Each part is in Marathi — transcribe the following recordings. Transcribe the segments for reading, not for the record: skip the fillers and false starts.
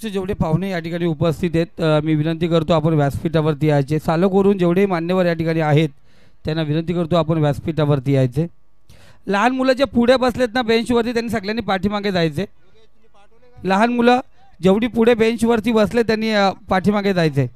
सालोकचे जेवढे पाहुणे या ठिकाणी उपस्थित आहेत, मी विनंती करतो आपण व्यासपीठावरती यायचे. सालोकवरून जेवढे मान्यवर या ठिकाणी आहेत त्यांना विनंती करतो आपण व्यासपीठावरती यायचे. लहान मुलं जे पुढे बसलेत ना बेंचवरती, त्यांनी सगळ्यांनी पाठीमागे जायचे. लहान मुलं जेवढी पुढे बेंचवरती बसले त्यांनी पाठीमागे जायचे.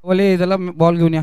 बोले त्याला बॉल घेऊन या.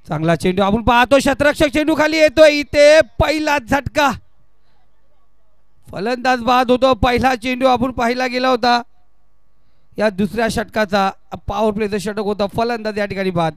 चांगला चेंडू आपण पाहतो, शतरक्षक चेंडू खाली येतोय, इथे पहिला झटका, फलंदाज बाद होतो. पहिला चेंडू आपण पाहिला गेला होता या दुसऱ्या षटकाचा, पॉवर प्लेचं षटक होता, फलंदाज या ठिकाणी बाद.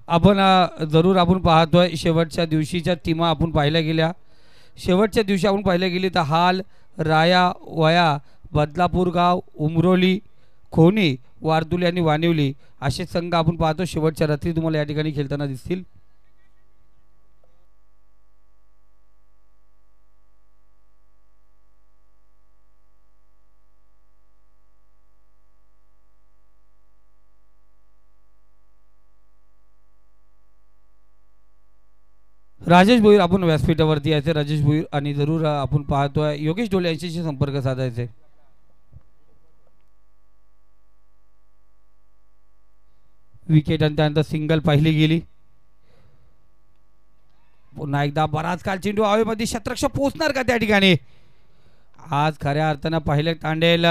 आपण जरूर आपण पाहतोय शेवटच्या दिवशीच्या टीमा आपण पाहिल्या गेल्या. शेवटच्या दिवशी आपण पाहिल्या गेली तर हाल, राया, वया, बदलापूर गाव, उमरोली, खोनी, वारदुली आणि वानिवली असे संघ आपण पाहतो शेवटच्या रात्री तुम्हाला या ठिकाणी खेळताना दिसतील. राजेश भोईर आपण व्यासपीठावरती यायचे, राजेश भोईर, आणि जरूर आपण पाहतोय योगेश डोले यांच्याशी संपर्क साधायचे. विकेट आणि त्यानंतर सिंगल पाहिली गेली. पुन्हा एकदा बराच काल चेंडू हवेमध्ये, शतरक्षक पोहोचणार का त्या ठिकाणी? आज खऱ्या अर्थानं पाहिलं तांडेल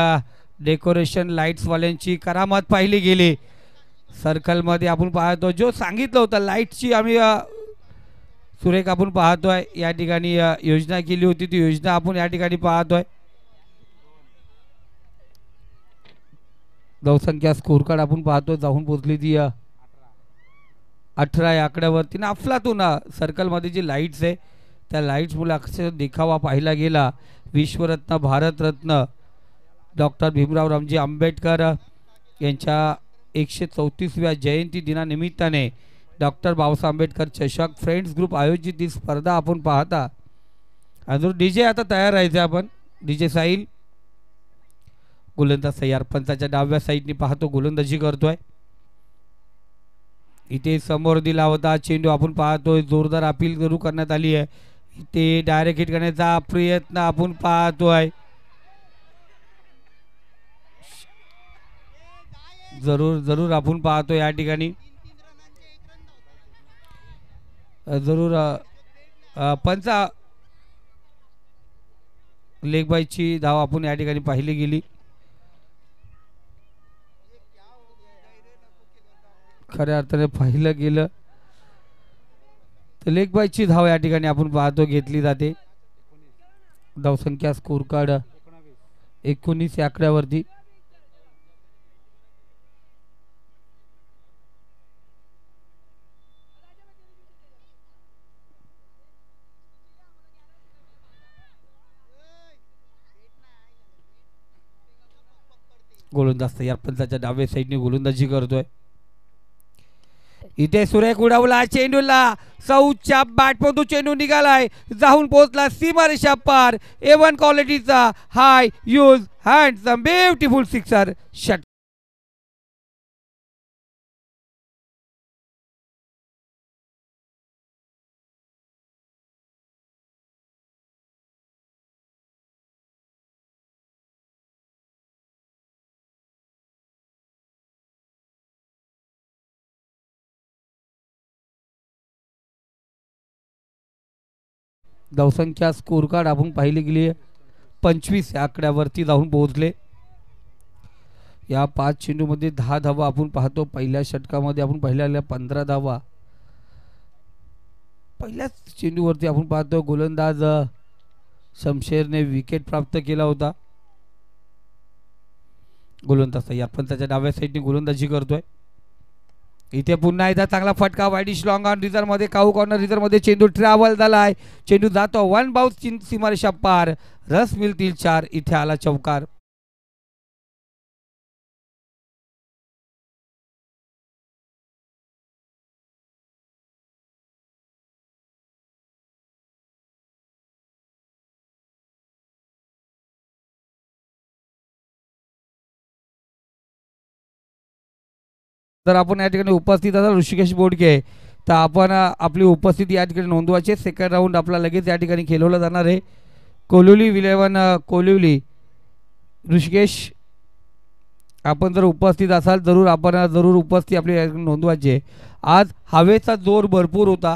डेकोरेशन लाईट्स वाल्यांची करामत पाहिली गेली. सर्कलमध्ये आपण पाहतो जो सांगितलं होतं लाईटची आम्ही सुरेख आपण पाहतोय या ठिकाणी योजना केली होती, ती योजना आपण या ठिकाणी पाहतोय. धावसंख्या स्कोर कार्ड आपण पाहतोय जाऊन पोहोचली ती 18 या आकड्यावरती ना. अफलातून सर्कलमध्ये जी लाईट्स आहे त्या लाईट्स मुळे अक्षर देखावा पाहिला गेला. विश्वरत्न, भारतरत्न डॉक्टर भीमराव रामजी आंबेडकर यांच्या 134व्या जयंती दिनानिमित्ताने डॉक्टर बाबासाहेब आंबेडकर चषक फ्रेंड्स ग्रुप आयोजित ही स्पर्धा आपण पाहता. अजून डीजे आता तयार राहायचे आपण. डीजे साहिल गोलंदाज तयार, पंचाच्या डाव्या साईडने पाहतो गोलंदाजी करतोय. इथे समोर दिला होता चेंडू आपण पाहतोय, जोरदार अपील सुरू करण्यात आली आहे. इथे डायरेक्ट हिट करण्याचा प्रयत्न आपण पाहतोय. जरूर जरूर आपण पाहतो या ठिकाणी जरूर पंचा लेग बायची धाव आपण या ठिकाणी पाहिली गेली. खऱ्या अर्थाने पाहिलं गेलं तर लेग बायची धाव या ठिकाणी आपण पाहतो घेतली जाते. धावसंख्या स्कोर कार्ड 19 या आकड्यावरती. गोलंदाज तयार, पंचाच्या डाव्या साईडने गोलंदाजी करतोय. इथे सुरेख उडवला चेंडूला, सौच्या बॅटमधून चेंडू निघालाय, जाऊन पोहोचला सीमारेषा पार. A1 क्वालिटीचा high huge handsome beautiful sixer shot. धावसंख्या स्कोर कार्ड आपण पाहिली गेली 25 या आकड्यावरती जाऊन पोहोचले. या 5 चेंडूमध्ये 10 धावा आपण पाहतो. पहिल्या षटकामध्ये आपण पाहिल्या 15 धावा. पहिल्याच चेंडूवरती आपण पाहतो गोलंदाज शमशेरने विकेट प्राप्त केला होता. गोलंदाज तयार, पण त्याच्या डाव्या साईडने गोलंदाजी करतोय. इथे पुन्हा एकदा चांगला फटका, वाईडिश लॉंग ऑन रिझर्व मध्ये, काऊ कॉर्नर रिझर्व मध्ये चेंडू ट्रॅव्हल झालाय. चेंडू जातो वन बाउन्स सीमारेषा पार, रस मिळतील 4. इथे आला चौकार. जर आपण या ठिकाणी उपस्थित असाल ऋषिकेश बोडके, तर आपण आपली उपस्थिती या ठिकाणी नोंदवायची. सेकंड राऊंड आपला लगेच या ठिकाणी खेळवला जाणार आहे. कोलिवली 11 कोलिवली ऋषिकेश, आपण जर उपस्थित असाल जरूर उपस्थिती आपली नोंदवायची आहे. आज हवेचा जोर भरपूर होता,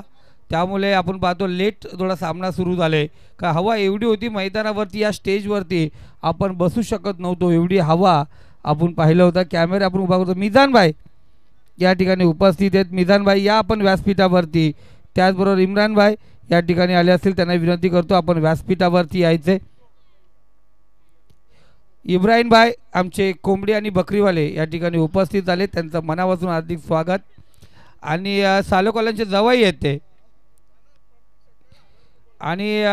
त्यामुळे आपण पाहतो लेट थोडा सामना सुरू झाले. का हवा एवढी होती मैदानावरती, या स्टेजवरती आपण बसू शकत नव्हतो, एवढी हवा आपण पाहिलं होतं. कॅमेरा आपण उभा करतो. मिजान भाई या ठिकाणी उपस्थित आहेत. मिजान भाई या आपण व्यासपीठावरती. त्याचबरोबर इम्रान भाई या ठिकाणी आले असतील, त्यांना विनंती करतो आपण व्यासपीठावरती यायचे. इब्राहिम भाई आमचे कोंबडी आणि बकरीवाले या ठिकाणी उपस्थित झाले, त्यांचं मनापासून हार्दिक स्वागत. आणि सालोकॉलांचे जवळ येते आणि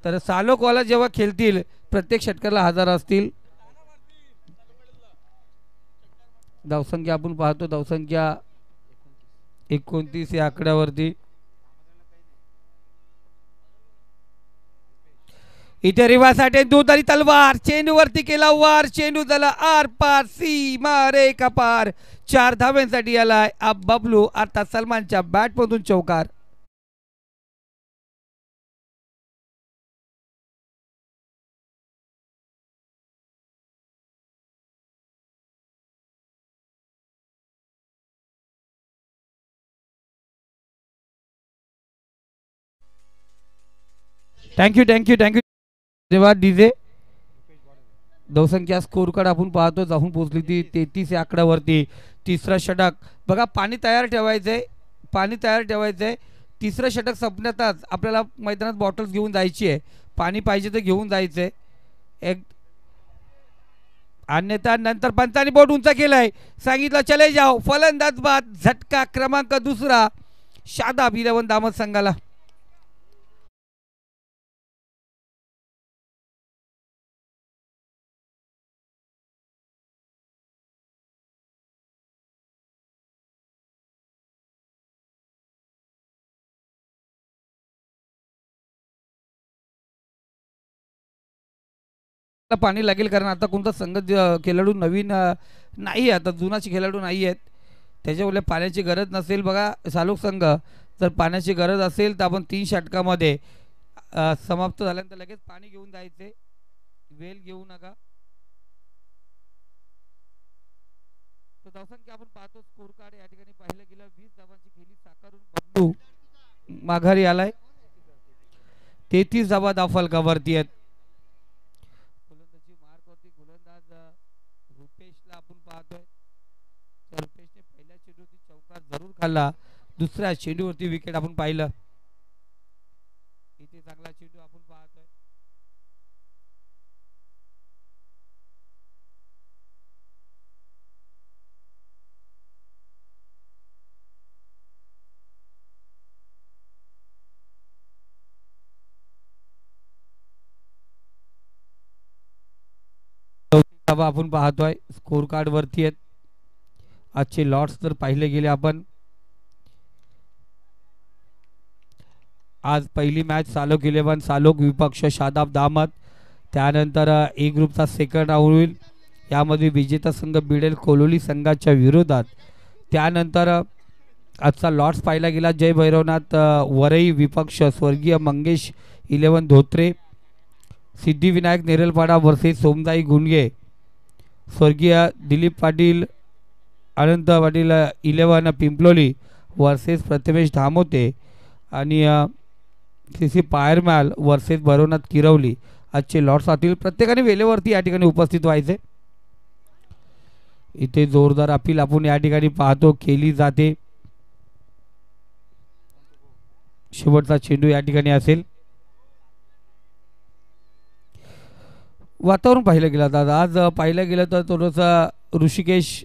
तर सालोकॉला जेव्हा खेळतील प्रत्येक षटकाला 1000 असतील. धावसंख्या आपण पाहतो, धावसंख्या 29 या आकड्यावरती. इथे रिवासाठी दूध आणि तलवार, चेंडूवरती केला वार, चेंडू झाला आर पार, सीमा रेखा पार. 4 धाव्यांसाठी आलाय अब बबलू, अर्थात सलमानच्या बॅटमधून चौकार. Thank you thank you thank you. धन्यवाद डीजे. धावसंख्या स्कोर कार्ड आपण पाहतो, जाऊन पोहोचली ती 33 या आकड्यावरती. तिसरा षटक बघा, पाणी तयार ठेवायचंय, पाणी तयार ठेवायचंय. तिसरं षटक संपण्यातच आपल्याला मैदानात बॉटल्स घेऊन जायची आहे, पाणी पाहिजे तर घेऊन जायचंय. एक अन्यथा नंतर पंचांनी बोट उंच केलाय, सांगितलं चले जाओ. फलंदाज बाद, झटका क्रमांक 2, शादाब 11 दामद संघाला. पाणी लागेल, कारण आता कोणता संघ खेळाडू नवीन नाही, आता जुनाचे खेळाडू नाही आहेत, त्याच्यामुळे पाण्याची गरज नसेल. बघा सालोक संघ जर पाण्याची गरज असेल तर आपण 3 षटकामध्ये समाप्त झाल्यानंतर लगेच पाणी घेऊन जायचे, वेळ घेऊ नका. तर धावसंख्या आपण पाहतो, स्कोर कार्ड या ठिकाणी पाहिलं गेलं 20 धावांची खेळी साकारून बबलू माघारी आलाय. 33 धावा धावफलकावरती आहेत. आपण पाहतोय रुपेशने पहिल्या चेंडूवरती चौकार जरूर खाल्ला, दुसऱ्या चेंडूवरती विकेट आपण पाहिलं. इथे चांगला चेंडू आपण पाहतोय. आपण पाहतोय स्कोर कार्ड वरती आहेत आजचे लॉट्स जर पाहिले गेले आपण. आज पहिली मॅच सालोक 11 सालोक विपक्ष शादाब दामद, त्यानंतर ए ग्रुपचा सेकंड राऊंड होईल, यामध्ये विजेता संघ भिडेल कोलोली संघाच्या विरोधात. त्यानंतर आजचा लॉट्स पाहिला गेला जय भैरवनाथ वरई विपक्ष स्वर्गीय मंगेश 11 धोत्रे, सिद्धिविनायक नेरलपाडा वर्सेस सोमदाई गुंडगे स्वर्गीय दिलीप पाटील अनंत पाटील 11 पिंपलोली वर्सेस प्रथमेश धामोते आणि सीसी पायरमॅल वर्सेस भैरवनाथ किरवली. आजचे लॉट्स आतील प्रत्येकाने वेळेवरती या ठिकाणी उपस्थित व्हायचे. इथे जोरदार अपील आपण या ठिकाणी पाहतो केली जाते. शेवटचा चेंडू या ठिकाणी असेल. वातावरण पाहिलं गेलं दादा आज पाहिलं गेलं तर थोडंसं ऋषिकेश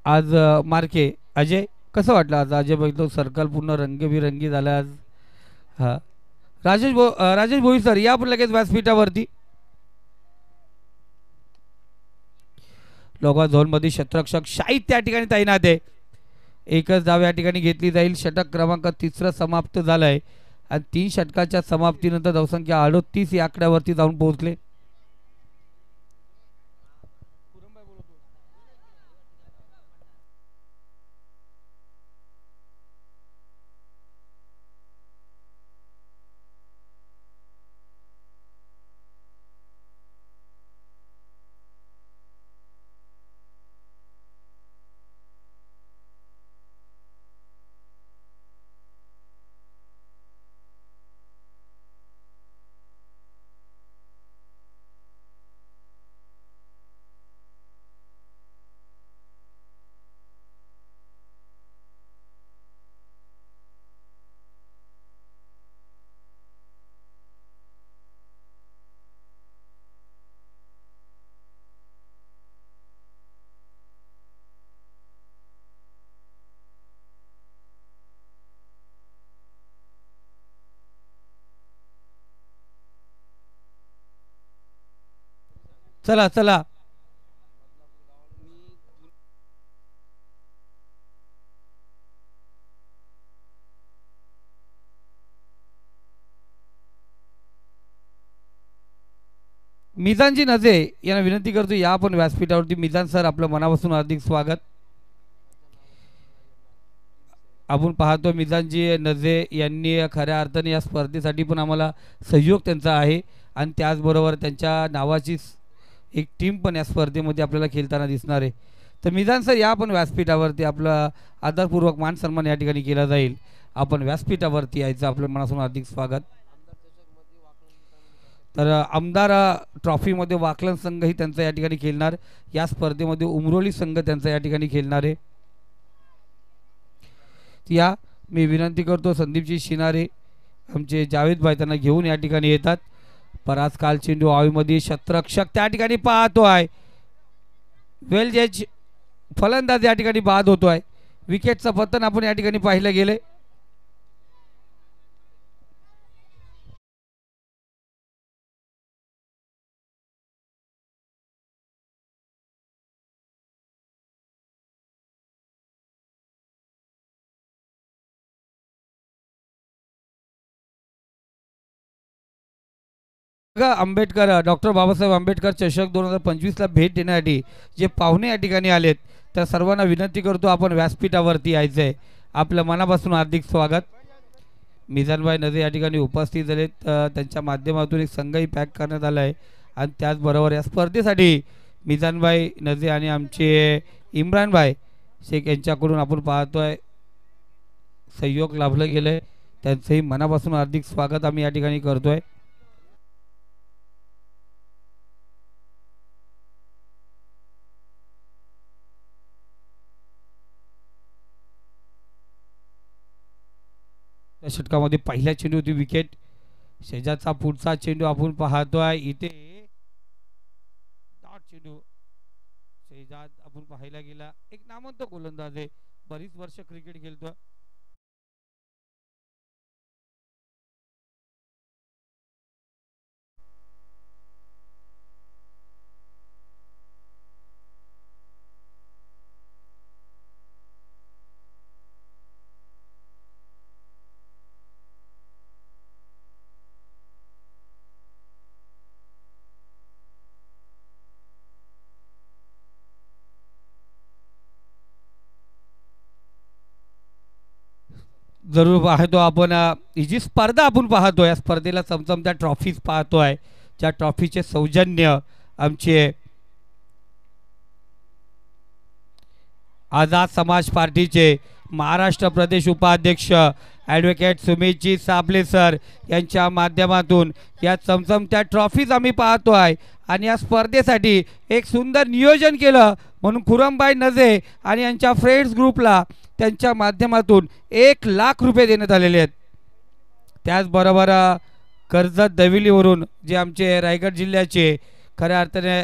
आज मार्के अजय कसं वाटलं आज अजय बघितलं सर्कल पूर्ण रंगबिरंगी झालं आज. हां राजेश भोई सर या पण लगेच व्यासपीठावरती. लोगा झोनमध्ये क्षेत्ररक्षक शाहीद त्या ठिकाणी तैनात आहे. एकच धाव या ठिकाणी घेतली जाईल. षटक क्रमांक 3 समाप्त झाला आहे आणि 3 षटकाच्या समाप्तीनंतर धावसंख्या 38 या आकड्यावरती जाऊन पोहोचले. चला चला मिजानजी नजे यांना विनंती करतो या आपण व्यासपीठावरती. मिजान सर आपलं मनापासून हार्दिक स्वागत. आपण पाहतो मिजानजी नजे यांनी खऱ्या अर्थाने या स्पर्धेसाठी पण आम्हाला सहयोग त्यांचा आहे आणि त्याचबरोबर त्यांच्या नावाची एक टीम पण या स्पर्धेमध्ये आपल्याला खेळताना दिसणार आहे. तर मिजान सर या आपण व्यासपीठावरती आपला आदरपूर्वक मान सन्मान या ठिकाणी केला जाईल. आपण व्यासपीठावरती यायचं आपलं मनापासून हार्दिक स्वागत. तर आमदार ट्रॉफीमध्ये वाकलन संघही त्यांचा या ठिकाणी खेळणार. या स्पर्धेमध्ये उमरोली संघ त्यांचा या ठिकाणी खेळणार आहे. या मी विनंती करतो संदीपजी शिनारे आमचे जावेद भाई त्यांना घेऊन या ठिकाणी येतात. पर आज काल चेंडू हवेमध्ये क्षेत्ररक्षक त्या ठिकाणी पाहतो आहे. वेल जज फलंदाज या ठिकाणी बाद होतो आहे. विकेटचं पतन आपण या ठिकाणी पाहिलं गेले. आंबेडकर डॉक्टर बाबासाहेब आंबेडकर चषक 2025ला भेट देण्यासाठी जे पाहुणे या ठिकाणी आलेत त्या सर्वांना विनंती करतो आपण व्यासपीठावरती यायचं आहे. आपलं मनापासून हार्दिक स्वागत. मिजानभाई नजे या ठिकाणी उपस्थित झालेत. त्यांच्या माध्यमातून एक संघही पॅक करण्यात आला आहे आणि त्याचबरोबर या स्पर्धेसाठी मिजानभाई नजे आणि आमचे इम्रानभाई शेख यांच्याकडून आपण पाहतोय सहयोग लाभलं गेलं आहे. त्यांचंही मनापासून हार्दिक स्वागत आम्ही या ठिकाणी करतोय. त्या षटकामध्ये पहिल्या चेंडू होती विकेट. शेजारचा पुढचा चेंडू आपण पाहतोय इथे डॉट चेंडू. शेजाद आपण पाहायला गेला एक नामवंत गोलंदाज आहे. बरीच वर्ष क्रिकेट खेळतोय. जरूर पाहतो आपण ही जी स्पर्धा आपण पाहतोय या स्पर्धेला चमचमत्या ट्रॉफीज पाहतोय. ज्या ट्रॉफीचे सौजन्य आमचे आझाद समाज पार्टीचे महाराष्ट्र प्रदेश उपाध्यक्ष ॲडव्होकेट सुमितजी साबले सर यांच्या माध्यमातून या चमचमत्या ट्रॉफीज आम्ही पाहतो आहे आणि या स्पर्धेसाठी एक सुंदर नियोजन केलं म्हणून खुरमबाई नजे आणि यांच्या फ्रेंड्स ग्रुपला त्यांच्या माध्यमातून 1,00,000 रुपये देण्यात आलेले आहेत। त्याचबरोबर कर्जत दविलीवरून जे आमचे रायगड जिल्ह्याचे खऱ्या अर्थाने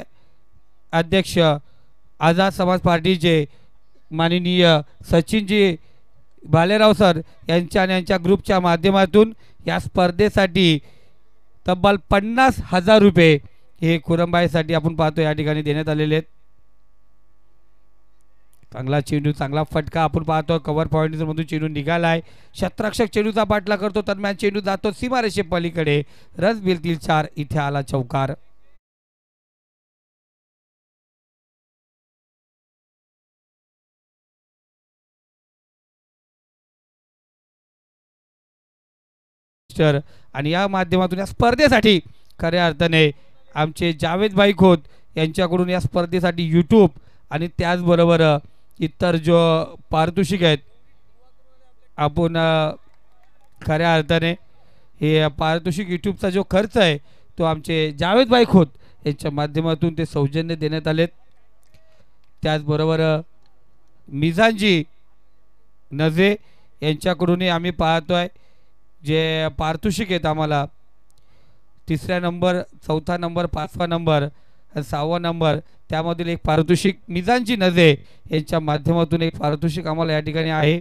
अध्यक्ष आझाद समाज पार्टीचे माननीय सचिनजी भालेराव सर यांच्या आणि यांच्या ग्रुपच्या माध्यमातून या स्पर्धेसाठी तब्बल 50,000 रुपये हे खुरमबाईसाठी आपण पाहतो या ठिकाणी देण्यात आलेले आहेत। चांगला चेंडू, चांगला फटका आपण पाहतो, कव्हर पॉइंट मधून चेंडू निघालाय, क्षेत्ररक्षक चेंडूचा पाठला करतो, दरम्यान चेंडू जातो सीमारेषे पलीकडे, रस बिलतील 4, इथे आला चौकार। आणि या माध्यमातून या स्पर्धेसाठी खऱ्या अर्थाने आमचे जावेदभाई खोत यांच्याकडून या स्पर्धेसाठी यूट्यूब आणि त्याचबरोबर इतर जो पारितोषिक आहेत आपण खऱ्या अर्थाने हे पारितोषिक यूट्यूबचा जो खर्च आहे तो आमचे जावेदभाई खोत यांच्या माध्यमातून ते सौजन्य देण्यात आलेत। त्याचबरोबर मिजानजी नजे यांच्याकडूनही आम्ही पाहतोय जे पारितोषिक आहेत आम्हाला 3रा नंबर, 4था नंबर, 5वा नंबर, 6वा नंबर, त्यामधील एक पारितोषिक मिजानजी नजे यांच्या माध्यमातून एक पारितोषिक आम्हाला या ठिकाणी आहे।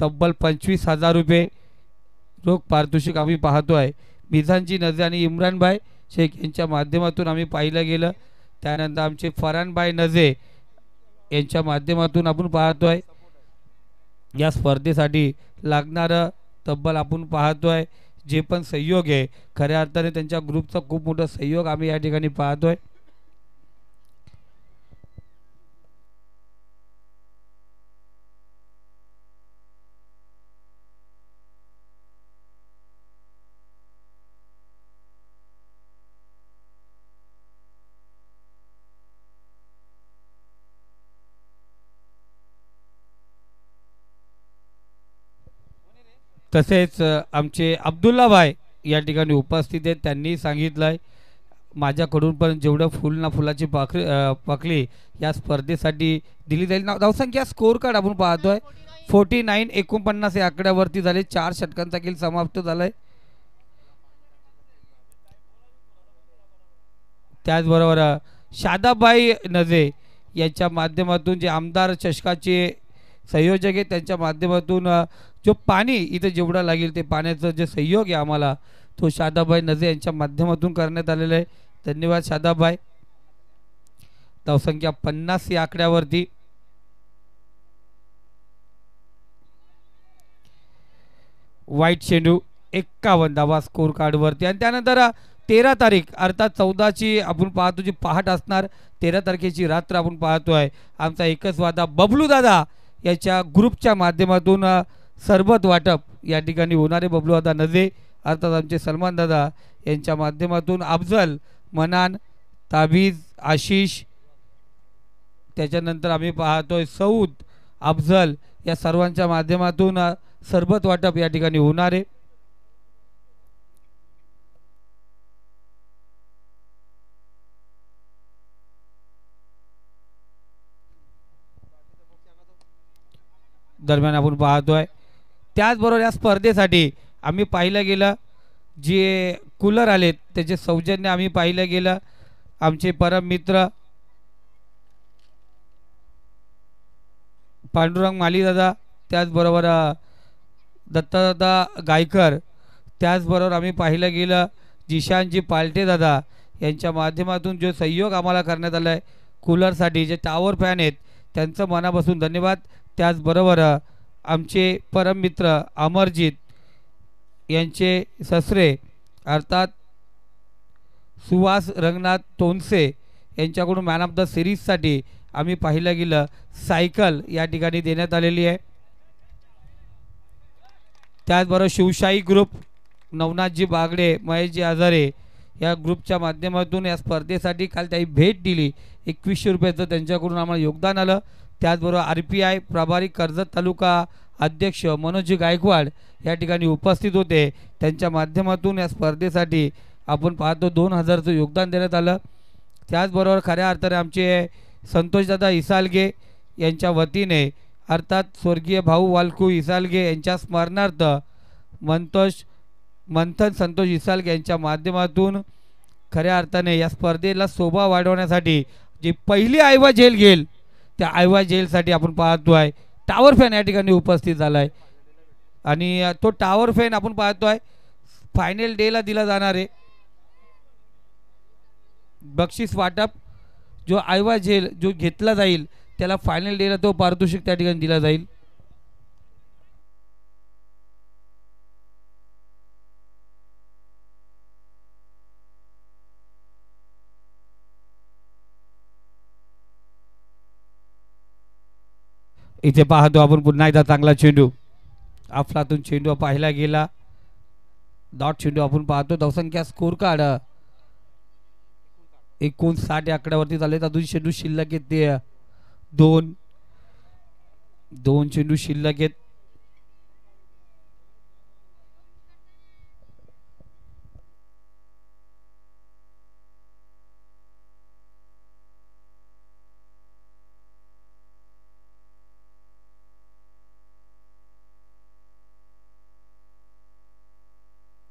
तब्बल 25,000 रुपये रोख पारितोषिक आम्ही पाहतोय मिजानजी नजे आणि इम्रानभाई शेख यांच्या माध्यमातून आम्ही पाहिलं गेलं। त्यानंतर आमचे फरानभाई नजे यांच्या माध्यमातून आपण पाहतोय या स्पर्धेसाठी लागणारं तब्बल आपण पाहतोय जे पण सहयोग आहे खऱ्या अर्थाने त्यांच्या ग्रुपचा खूप मोठा सहयोग आम्ही या ठिकाणी पाहतोय। तसेच आमचे अब्दुल्ला भाई या ठिकाणी उपस्थित आहेत, त्यांनी सांगितलंय माझ्याकडून पण जेवढं फुल ना फुलाची पाकळी या स्पर्धेसाठी दिली जाईल। धावसंख्या स्कोर कार्ड आपण पाहतोय 49-49 या आकड्यावरती झाले, 4 षटकांचा खेळ समाप्त झालाय। त्याचबरोबर शादाबाई नजे यांच्या माध्यमातून जे आमदार चषकाचे संयोजक आहेत त्यांच्या माध्यमातून जो पाणी इथे जेवढा लागेल ते पाण्याचं जे सहयोग आहे आम्हाला तो शादाबाई नजे यांच्या माध्यमातून करण्यात आलेला आहे। धन्यवाद शादाबाई। धावसंख्या 50 या आकड्यावरती वाईट चेंडू 51 धावा स्कोर कार्ड वरती। आणि त्यानंतर 13 तारीख अर्थात 14ची आपण पाहतो जी पहाट असणार, 13 तारखेची रात्र आपण पाहतोय आमचा एकच वादा बबलू दादा याच्या ग्रुपच्या माध्यमातून सरबत वाटप या ठिकाणी होणारे। बबलू दादा नजे अर्थात आमचे सलमान दादा यांच्या माध्यमातून अफजल, मनान, ताबीज, आशिष, त्याच्यानंतर आम्ही पाहतोय सऊद, अफजल या सर्वांच्या माध्यमातून सरबत वाटप या ठिकाणी होणारे। दरम्यान आपण पाहतोय त्याचबरोबर या स्पर्धेसाठी आम्ही पाहिलं गेलं जे कूलर आलेत त्याचे सौजन्य आम्ही पाहिलं गेलं आमचे परम मित्र पांडुरंग माली दादा, त्याचबरोबर दत्तादादा गायकर, त्याचबरोबर आम्ही पाहिलं गेलं जिशानजी पालटे दादा यांच्या माध्यमातून जो सहयोग आम्हाला करण्यात आला आहे कूलरसाठी, जे टावर फॅन आहेत त्यांचं मनापासून धन्यवाद। त्याचबरोबर आमचे परम मित्र अमरजीत यांचे ससरे अर्थात सुहास रंगनाथ तोनसे यांच्याकडून मॅन ऑफ द सिरीजसाठी आम्ही पाहिलं गेलं सायकल या ठिकाणी देण्यात आलेली आहे। त्याचबरोबर शिवशाही ग्रुप, नवनाथजी बागडे, महेशजी आजारे या ग्रुपच्या माध्यमातून या स्पर्धेसाठी काल त्यांनी भेट दिली, 2100 रुपयाचं त्यांच्याकडून आम्हाला योगदान आलं। त्याचबरोबर RPI प्रभारी कर्जत तालुका अध्यक्ष मनोजी गायकवाड या ठिकाणी उपस्थित होते. त्यांच्या माध्यमातून या स्पर्धेसाठी आपण पाहतो 2000चं योगदान देण्यात आलं. त्याचबरोबर खऱ्या अर्थाने आमचे संतोषदादा इसालगे यांच्या वतीने अर्थात स्वर्गीय भाऊ वालकू इसालगे यांच्या स्मरणार्थ मंथन संतोष इसालगे यांच्या माध्यमातून खऱ्या अर्थाने या स्पर्धेला शोभा वाढवण्यासाठी जी पहिली आयवा जेल घेईल त्या आयवा जेलसाठी आपण पाहतोय टावर फॅन या ठिकाणी उपस्थित झाला आहे. आणि तो टावर फॅन आपण पाहतोय फायनल डेला दिला जाणार आहे. बक्षीस वाटप जो आयवा जेल जो घेतला जाईल त्याला फायनल डेला तो पारितोषिक त्या ठिकाणी दिला जाईल. इथे पाहतो आपण पुन्हा एकदा चांगला चेंडू अफलातून चेंडू पाहिला गेला. डॉट चेंडू आपण पाहतो. धावसंख्या स्कोर कार्ड 59 आकड्यावरती चालले. अजून चेंडू शिल्लक आहेत ते दोन चेंडू शिल्लक आहेत.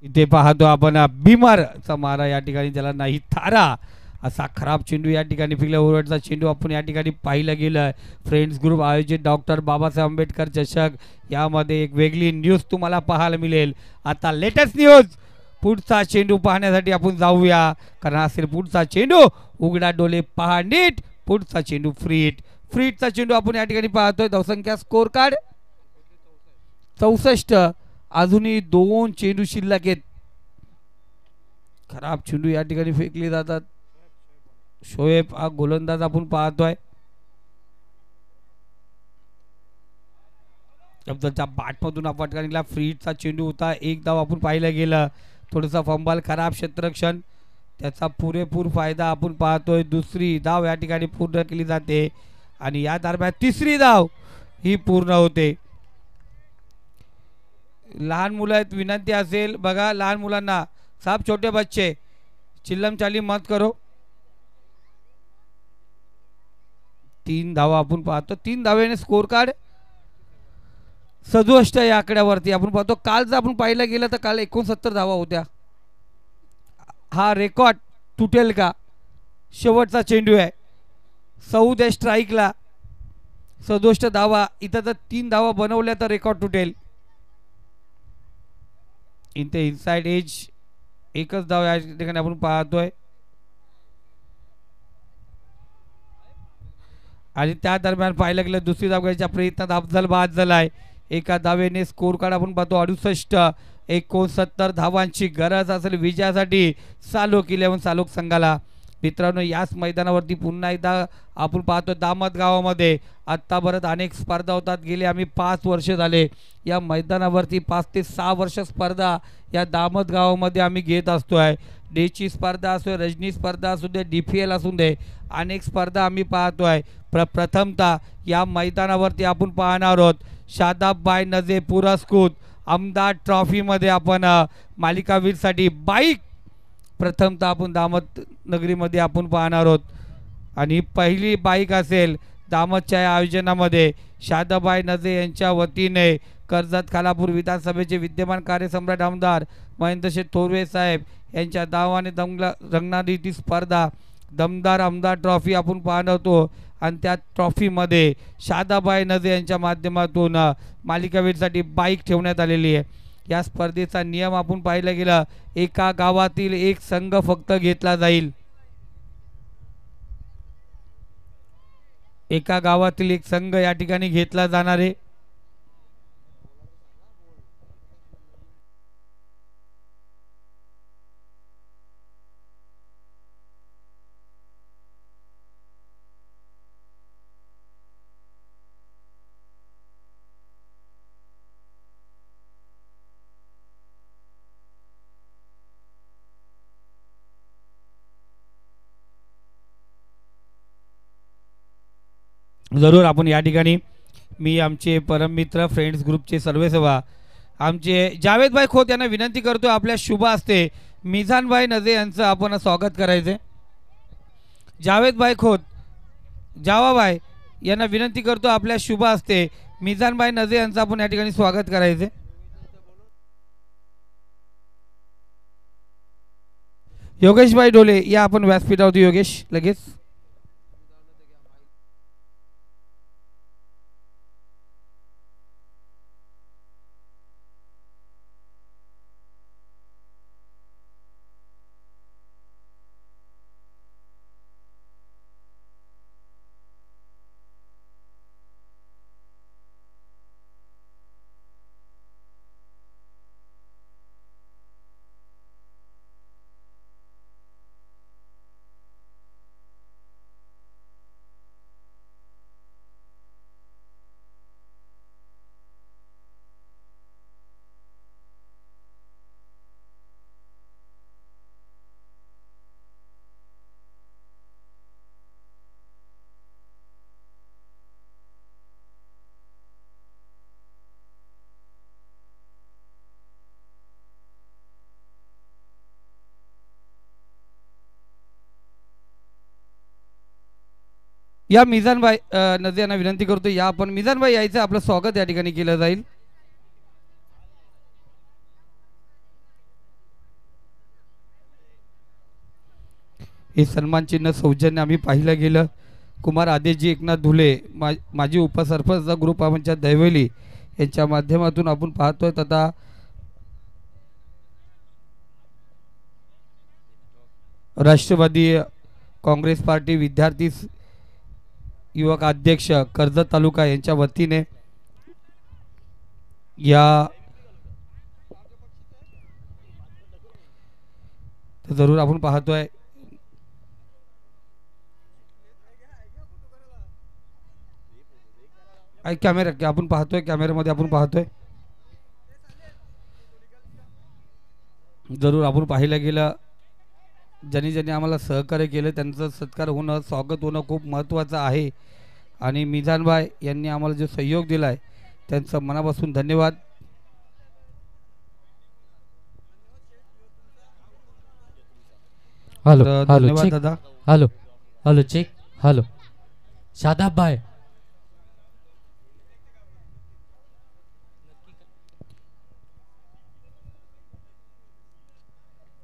इथे पाहतो आपण बिमारचा मारा या ठिकाणी त्याला नाही थारा असा खराब चेंडू या ठिकाणी फिरला. ओव्हरचा चेंडू आपण या ठिकाणी पाहिलं गेलं. फ्रेंड्स ग्रुप आयोजित डॉक्टर बाबासाहेब आंबेडकर चषक यामध्ये एक वेगळी न्यूज तुम्हाला पाहायला मिळेल. आता लेटेस्ट न्यूज पुढचा चेंडू पाहण्यासाठी आपण जाऊया कारण असेल पुढचा चेंडू उघडा डोळे पहा नीट. पुढचा चेंडू फ्रीटचा चेंडू आपण या ठिकाणी पाहतोय. धावसंख्या स्कोर कार्ड 64. अजूनही 2 चेंडू शिल्लक आहेत. खराब चेंडू या ठिकाणी फेकले जातात. शोएब हा गोलंदाज आपण पाहतोय. अब्दुलच्या बॅटमधून अपटकानीला फ्रीटचा चेंडू होता. एक धाव आपण पाहिलं गेलं. थोडासा फंबल खराब क्षेत्ररक्षण त्याचा पुरेपूर फायदा आपण पाहतोय. दुसरी धाव या ठिकाणी पूर्ण केली जाते आणि या दरम्यान तिसरी धाव ही पूर्ण होते. लहान मुलं आहेत विनंती असेल बघा लहान मुलांना साहब छोटे बच्चे चिल्लम चाली मत करो. 3 धावा आपण पाहतो. 3 धावेने स्कोर कार्ड 67 या आकड्यावरती आपण पाहतो. काल जर आपण पाहिलं गेलं तर काल 69 धावा होत्या. हा रेकॉर्ड तुटेल का? शेवटचा चेंडू आहे. 14 स्ट्राईकला 67 धावा. इथं जर 3 धावा बनवल्या तर रेकॉर्ड तुटेल. इथे इनसाइड एज एकच धाव या ठिकाणी आपण पाहतोय आणि त्या दरम्यान पाहिलं गेलं दुसरी धाव घ्यायच्या प्रयत्नात अफजल बाद झालाय. एका धावेने स्कोर कार्ड आपण पाहतो 68. 69 धावांची गरज असेल विजयासाठी सालोक 11 सालोक संघाला. मित्रांनो याच मैदानावरती पुन्हा एकदा आपण पाहतो दामत गावामध्ये आत्तापर्यंत अनेक स्पर्धा होतात. गेले आम्ही 5 वर्ष झाले या मैदानावरती 5 ते 6 वर्ष स्पर्धा या दामत गावामध्ये आम्ही घेत असतोय. डेची स्पर्धा असो रजनी स्पर्धा असू दे DPL असू दे अनेक स्पर्धा आम्ही पाहतोय. प्रथमतः या मैदानावरती आपण पाहणार आहोत शादाबबाई नजे पुरस्कृत आमदार ट्रॉफीमध्ये आपण मालिकावीरसाठी बाईक प्रथमतः आपण दामत नगरीमध्ये आपण पाहणार आहोत आणि पहिली बाईक असेल दामतच्या या आयोजनामध्ये शादाबाई नजे यांच्या वतीने कर्जत खालापूर विधानसभेचे विद्यमान कार्यसम्राट आमदार महेंद्रशेठ थोरवे साहेब यांच्या नावाने रंगणारी ती स्पर्धा दमदार आमदार ट्रॉफी आपण पाहणार होतो आणि त्या ट्रॉफीमध्ये शादाबाई नजे यांच्या माध्यमातून मालिकावीरसाठी बाईक ठेवण्यात आलेली आहे. या स्पर्धेचा नियम आपण पाहिला गेला एका गावातील एक संघ फक्त घेतला जाईल. एका गावातील एक संघ या ठिकाणी घेतला जाणार आहे. जरूर आपण या ठिकाणी मी आमचे परममित्र फ्रेंड्स ग्रुपचे सर्वेसर्वा आमचे जावेदभाई खोत यांना विनंती करतो आपल्या शुभ हस्ते मिझानभाई नजे यांचं आपण स्वागत करायचे. जावेदभाई खोत जावाभाई यांना विनंती करतो आपल्या शुभ हस्ते मिझानभाई नजे यांचं आपण या ठिकाणी स्वागत करायचे. योगेशभाई डोले या आपण व्यासपीठावरती. योगेश लगेच. या मिझानभाई नजे यांना विनंती करतो या आपण मिझानभाई यायचं आपलं स्वागत या ठिकाणी केलं जाईल. हे सन्मान चिन्ह सौजन्य आम्ही पाहिलं गेलं कुमार आदेशजी एकनाथ धुले माजी उपसरपंच ग्रुप आमच्या दैवली यांच्या माध्यमातून आपण पाहतोय. तथा राष्ट्रवादी काँग्रेस पार्टी विद्यार्थी युवक अध्यक्ष कर्जत तालुका यांच्या वतीने या जरूर आपण पाहतोय कॅमेरा आपण पाहतोय कॅमेऱ्यामध्ये आपण पाहतोय जरूर आपण पाहिलं गेलं ज्यांनी ज्यांनी आम्हाला सहकार्य केलं त्यांचं सत्कार होणं स्वागत होणं खूप महत्त्वाचं आहे. आणि मिझानभाई यांनी आम्हाला जो सहयोग दिला आहे त्यांचं मनापासून धन्यवाद. हॅलो धन्यवाद दादा. Hello hello check. Hello Shadab भाई.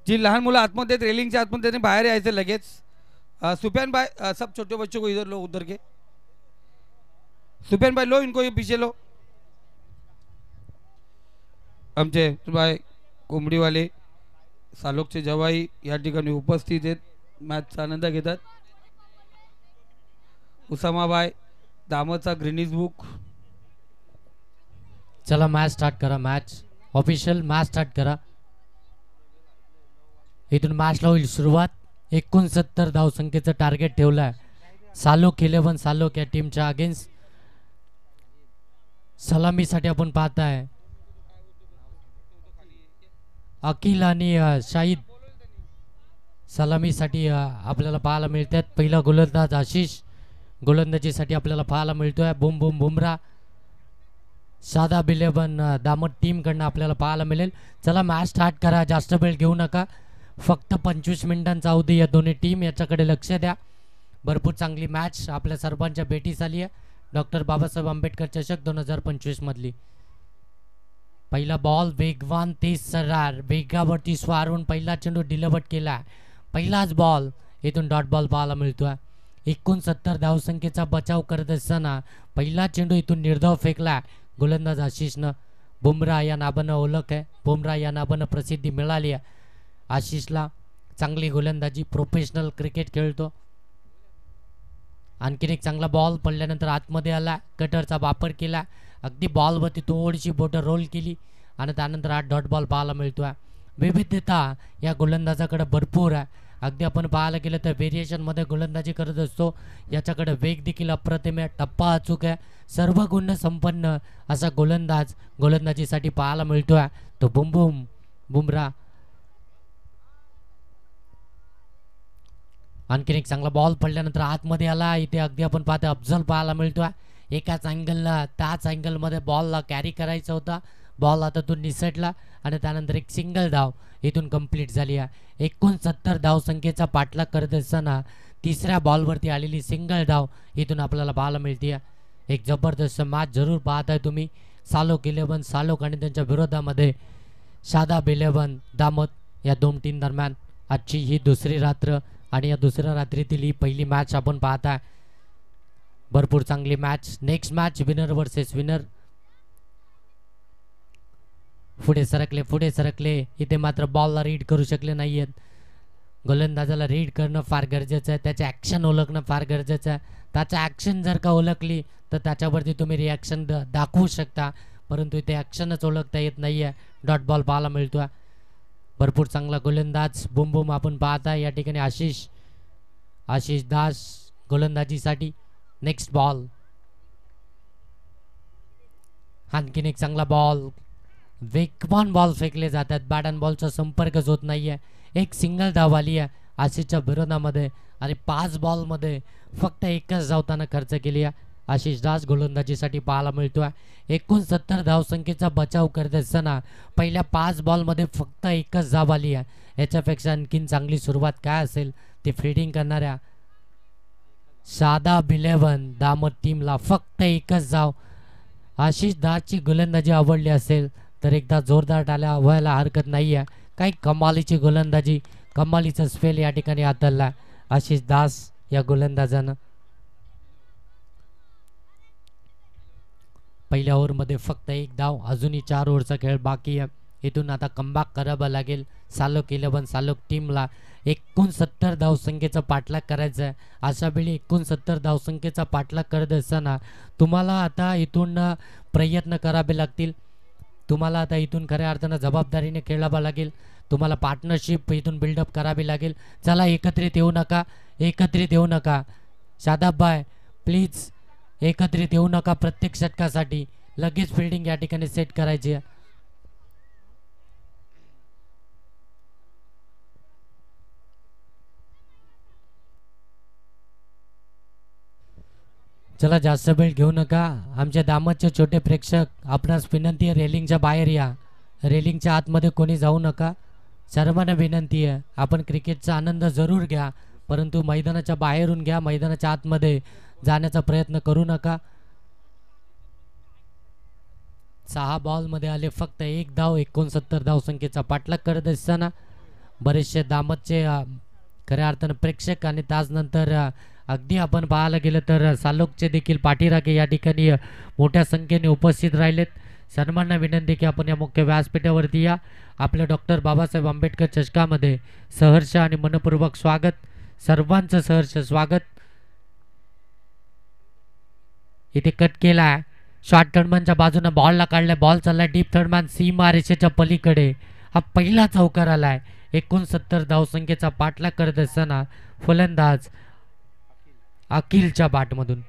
जी लहान मुलं आतमध्ये रेलिंगच्या आतमध्ये त्यांनी बाहेर यायचं लगेच. सुफियान भाई सब छोटे बच्चों को इधर लो उधर के. सुफियान भाई लो इनको ये पीछे लो. आमचे भाई कोंबडीवाले सालोकचे जवाई या ठिकाणी उपस्थित आहेत मॅचचा आनंद घेतात. उसामाबाई दामचा ग्रीनिज बुक. चला मॅच स्टार्ट करा. मॅच ऑफिशियल मॅच स्टार्ट करा. इथून मॅचला होईल सुरुवात. 69 धावसंख्येचं टार्गेट ठेवलं आहे सालोक 11 सालोक या टीमच्या अगेन्स्ट. सलामीसाठी आपण पाहताय अखिल आणि शाहिद सलामीसाठी आपल्याला पाहायला मिळतात. पहिला गोलंदाज आशिष गोलंदाजीसाठी आपल्याला पाहायला मिळतोय. बुम बुम बुमरा साधा 11 दामट टीमकडनं आपल्याला पाहायला मिळेल. चला मॅच स्टार्ट करा. जास्त वेळ घेऊ नका. फक्त 25 मिनिटांचा अवधी या दोन्ही टीम याच्याकडे लक्ष द्या. भरपूर चांगली मॅच आपल्या सर्वांच्या भेटीस आली आहे. डॉक्टर बाबासाहेब आंबेडकर चषक 2025 मधली. पहिला बॉल वेगवान तेज सर्रार वेगावरती स्वारून पहिला चेंडू डिलिव्हर केला. पहिलाच बॉल इथून डॉट बॉल पाहायला मिळतोय. 69 धावसंख्येचा बचाव करत असताना पहिला चेंडू इथून निर्धाव फेकला गोलंदाज आशिषनं. बुमराह या नावानं ओळख आहे. बुमराह या नावानं प्रसिद्धी मिळाली आहे आशिषला. चांगली गोलंदाजी प्रोफेशनल क्रिकेट खेळतो. आणखीन एक चांगला बॉल पडल्यानंतर आतमध्ये आला. कटरचा वापर केला. अगदी बॉलवरती थोडीशी बोटं रोल केली आणि त्यानंतर हा डॉट बॉल पाहायला मिळतोय. विविधता या गोलंदाजाकडे भरपूर आहे. अगदी आपण पाहायला गेलं तर व्हेरिएशनमध्ये गोलंदाजी करत असतो. याच्याकडे वेग देखील अप्रतिम आहे. टप्पा अचूक आहे. सर्व गुण संपन्न असा गोलंदाज गोलंदाजीसाठी पाहायला मिळतोय तो बुम बुम बुमराह. आणखीन एक चांगला बॉल पडल्यानंतर आतमध्ये आला. इथे अगदी आपण पाहतो अफजल पाहायला मिळतोय. एकाच अँगलला त्याच अँगलमध्ये बॉलला कॅरी करायचा होता. बॉल हातातून निसटला आणि त्यानंतर एक सिंगल धाव इथून कंप्लीट झाली आहे. 69 धावसंख्येचा पाठलाग करत असताना तिसऱ्या बॉलवरती आलेली सिंगल धाव इथून आपल्याला पाहायला मिळते. एक जबरदस्त मॅच जरूर पाहताय तुम्ही. सालोक 11 सालोक आणि त्यांच्या विरोधामध्ये शादाब 11 दामत या दोन टीम दरम्यान आजची ही दुसरी रात्र आणि या दुसऱ्या रात्रीतील ही पहिली मॅच आपण पाहताय. भरपूर चांगली match. Next match winner versus winner. पुढे सरकले. इथे मात्र बॉलला रीड करू शकले नाहीयेत. गोलंदाजाला रीड करणं फार गरजेचं आहे. त्याचे ॲक्शन ओळखणं फार गरजेचं आहे. त्याचं ॲक्शन जर का ओळखली तर त्याच्यावरती तुम्ही रिॲक्शन दाखवू शकता, परंतु इथे ॲक्शनच ओळखता येत नाही आहे. डॉट बॉल पाहायला मिळतोय. भरपूर चांगला गोलंदाज बुम बुम आपण पाहता या ठिकाणी. आशिष दास गोलंदाजीसाठी. Next ball. आणखीन एक चांगला बॉल. वेगवान बॉल फेकले जातात. बॅट अँड बॉलचा संपर्कच होत नाहीये. एक सिंगल धाव आली आहे आशिषच्या विरोधामध्ये आणि 5 बॉलमध्ये फक्त एकच धावताना खर्च केली आहे. आशिष दास गोलंदाजीसाठी पाहायला मिळतोय. 69 धावसंख्येचा बचाव करत असताना पहिल्या 5 बॉलमध्ये फक्त एकच धाव आली आहे. याच्यापेक्षा आणखीन चांगली सुरुवात काय असेल ती फिल्डिंग करणाऱ्या शादाब 11 दामत टीमला फक्त एकच धाव. आशिष दासची गोलंदाजी आवडली असेल तर एकदा जोरदार टाळ्या व्हायला हरकत नाही आहे. काही कमालीची गोलंदाजी, कमालीचा स्पेल या ठिकाणी हाताळला आशिष दास या गोलंदाजानं. पहिल्या ओव्हरमध्ये फक्त एक धाव. अजूनही 4 ओव्हरचा खेळ बाकी आहे. इथून आता कमबॅक करावं लागेल सालोक 11 सालोक टीमला. 69 धावसंख्येचा पाठलाग करायचा आहे. अशा वेळी 69 धावसंख्येचा पाठलाग करत असताना तुम्हाला आता इथून प्रयत्न करावे लागतील. तुम्हाला आता इथून खऱ्या अर्थानं जबाबदारीने खेळावं लागेल. तुम्हाला पार्टनरशिप इथून बिल्डअप करावी लागेल. चला एकत्रित येऊ नका. शादाब भाई प्लीज एकत्रित येऊ नका. प्रत्येक षटकासाठी लगेच फिल्डिंग या ठिकाणी सेट करायची आहे. चला जास्त वेळ घेऊ नका. आमच्या दामतचे छोटे प्रेक्षक आपणास विनंती आहे रेलिंगच्या बाहेर या. रेलिंगच्या आतमध्ये कोणी जाऊ नका. सर्वांना विनंती आहे आपण क्रिकेटचा आनंद जरूर घ्या, परंतु मैदानाच्या बाहेरून घ्या. मैदानाच्या आतमध्ये जाण्याचा प्रयत्न करू नका. 6 बॉलमध्ये आले फक्त एक धाव. 69 धावसंख्येचा पाठलाग करत असताना बरेचसे दामतचे खऱ्या अर्थानं प्रेक्षक आणि त्याचनंतर अगदी आपण पाहायला गेलं तर सालोकचे देखील पाठीराखे या ठिकाणी मोठ्या संख्येने उपस्थित राहिलेत. सर्वांना विनंती की आपण या मुख्य व्यासपीठावरती या. आपल्या डॉक्टर बाबासाहेब आंबेडकर चषकामध्ये सहर्ष आणि मनपूर्वक स्वागत. सर्वांचं सहर्ष स्वागत. इथे कट केला आहे. शॉर्ट थर्डमॅनच्या बाजूने बॉलला काढलाय. बॉल चाललाय डीप थर्डमॅन सीमा रेषेच्या पलीकडे. हा पहिला चौकार आलाय. 69 धावसंख्येचा पाठलाग करत असताना फलंदाज अखिलच्या बॅटमधून.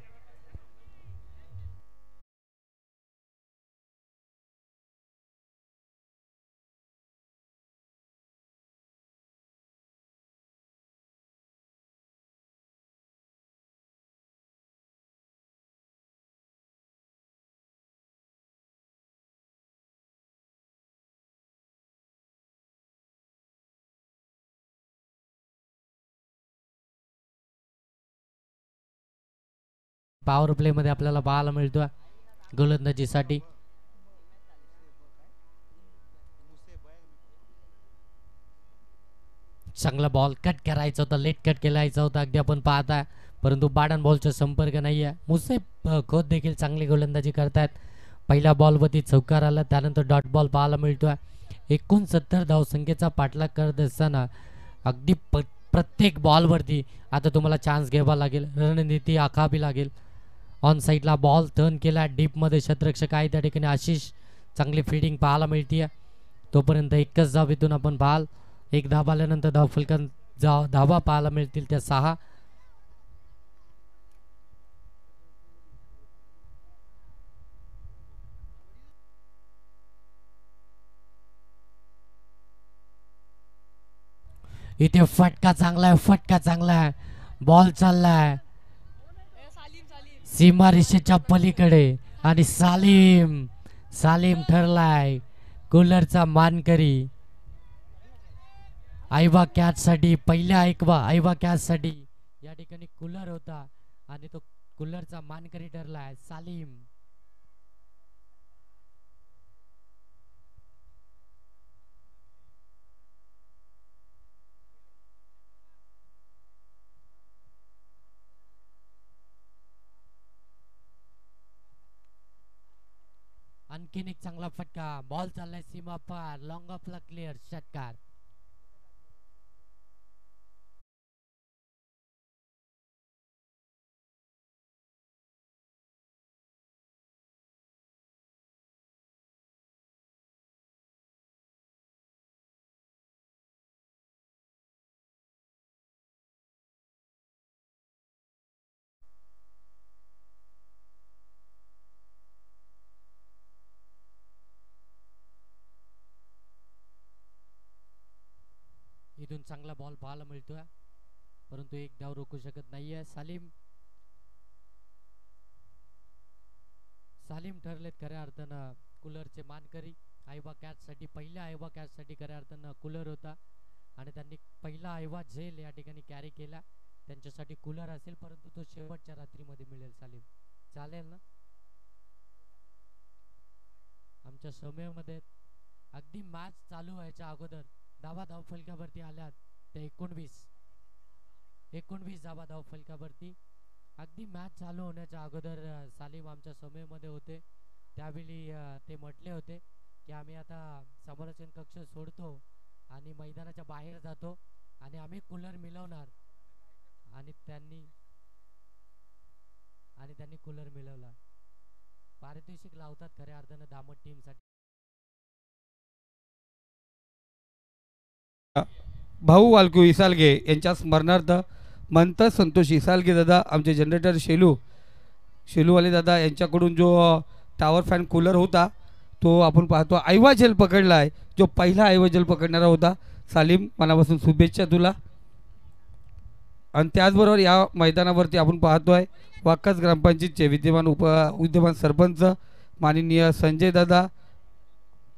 पॉवर प्ले मध्ये आपल्याला पाहायला मिळतोय गोलंदाजीसाठी चांगला बॉल कट करायचा होता. लेट कट केलायचा होता अगदी आपण पाहताय, परंतु बॅट अँड बॉलचा संपर्क नाही आहे. मुसेफ खोत देखील चांगली गोलंदाजी करतायत. पहिल्या बॉलवरती चौकार आला, त्यानंतर डॉट बॉल पाहायला मिळतोय. 69 धावसंख्येचा पाठलाग करत असताना अगदी प्रत्येक बॉलवरती आता तुम्हाला चान्स घ्यावा लागेल, रणनीती आखावी लागेल. ऑन साईडला बॉल टर्न केला डीपमध्ये. क्षेत्ररक्षक आहे त्या ठिकाणी आशिष. चांगली फिल्डिंग पाहायला मिळते. तोपर्यंत एकच धाव इथून आपण पाहाल. एक धाव आल्यानंतर धावफलकात धावा पाहायला मिळतील त्या 6. इथे फटका चांगला आहे, फटका चांगला आहे. बॉल चाललाय सीमा रेषेच्या पलीकडे आणि सालीम सालीम ठरलाय कूलरचा मानकरी. आयबा कॅच साठी पहिल्या आयबा कॅच साठी या ठिकाणी कूलर होता आणि तो कूलरचा मानकरी ठरलाय सालीम. आणखीन एक चांगला फटका. बॉल चाललाय सीमा पार, लॉंग ऑफला क्लिअर, षटकार. इथून चांगला बॉल पाहायला मिळतोय परंतु एक धाव रोखू शकत नाहीये सालीम. सालीम ठरलेत खऱ्या अर्थानं कूलरचे मानकरी. आयबा कॅच साठी पहिल्या आयबा कॅच साठी खऱ्या अर्थानं कूलर होता आणि त्यांनी पहिला आयबा झेल या ठिकाणी कॅरी केला. त्यांच्यासाठी कूलर असेल परंतु तो शेवटच्या रात्रीमध्ये मिळेल. सालीम चालेल ना. आमच्या समयामध्ये अगदी मॅच चालू व्हायच्या अगोदर धावा धाव फलकावरती आल्यात ते 19 धावा धाव फलकावरती. अगदी मॅच चालू होण्याच्या अगोदर सालीम आमच्या समयमध्ये होते. त्यावेळी ते म्हटले होते की आम्ही आता समोरचन कक्ष सोडतो आणि मैदानाच्या बाहेर जातो आणि आम्ही कूलर मिळवणार आणि त्यांनी कूलर मिळवला. पारितोषिक लावतात खऱ्या अर्थानं दामट टीम साठी. भाऊ वालकू इसालगे यांच्या स्मरणार्थ मंत संतोष इसालगे दादा आमचे जनरेटर शेलूवाले दादा यांच्याकडून जो टावर फॅन कूलर होता तो आपण पाहतो आयवा जेल पकडला आहे. जो पहिला आयवा जेल पकडणारा होता. सालीम मनापासून शुभेच्छा तुला. आणि त्याचबरोबर या मैदानावरती आपण पाहतोय वाकस ग्रामपंचायतचे विद्यमान सरपंच माननीय संजय दादा